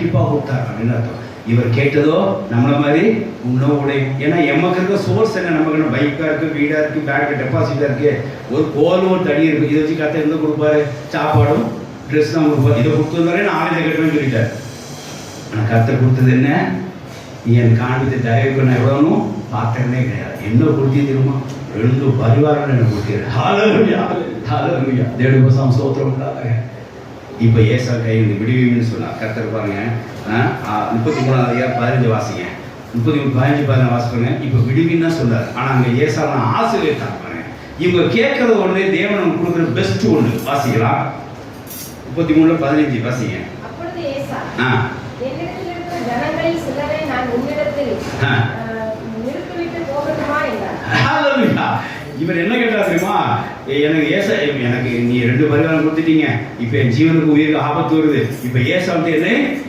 ரெட்டிப்பாக கொடுத்தார் அப்படின்னு அர்த்தம். இவர் கேட்டதோ நம்மள மாதிரி உணவு உடையும். ஏன்னா எமக்கு இருக்க சோர்ஸ் என்ன, நமக்கு பைக்காக இருக்குது, வீடாக இருக்குது, பேங்க் டெபாசிட்டாக இருக்குது, ஒரு கோலும் ஒரு தடி இருக்குது. இதை வச்சு கத்த இருந்து கொடுப்பாரு, சாப்பாடும் ட்ரெஸ் தான் கொடுப்பாரு. இதை கொடுத்துருந்தாரே நான் இதை கட்டுவேன்னு சொல்லிட்டார். ஆனால் கத்தர் கொடுத்தது என்ன, என் காண்பித்த தயவு பண்ண எவ்வளோனும் பாத்திரமே கிடையாது. என்ன கொடுத்தே தெரியுமா, 2 பரிவாரம் என்ன கொடுத்தீர். ஹல்லேலூயா ஹல்லேலூயா, தேவனுடைய பரிசுத்த ஸ்தோத்திரம் உண்டாக. இப்போ ஏசா கையில் விடுவீங்கன்னு சொன்னார் கர்த்தர். பாருங்க 33:15 வாசிங்க. 33:15 வாசிப்பாங்க. இப்போ விடுவீன்னு சொன்னார். ஆனால் அங்கே ஏசா ஆசீர்வதித்தார். பாருங்க, இவங்க கேட்கறது ஒன்று, தேவன் நமக்கு கொடுக்குற பெஸ்ட் ஒன்று. வாசிக்கலாம் 33:15 வாசிங்க. அப்பொழுது ஏசா, என்னிடத்தில் இருக்கிற ஜனங்களில் சிலரை நான் உன்னிடத்தில் நிறுத்திவிட்டு போகட்டுமா என்றார். ஹல்லேலூயா. இவர் என்ன கேட்டார் தெரியுமா, எனக்கு நீ 2 பரிவாரம் கொடுத்துட்டீங்க, இப்போ என் ஜீவனுக்கு உயிருக்கு ஆபத்து வருது, இப்போ ஏசாவுக்கு என்ன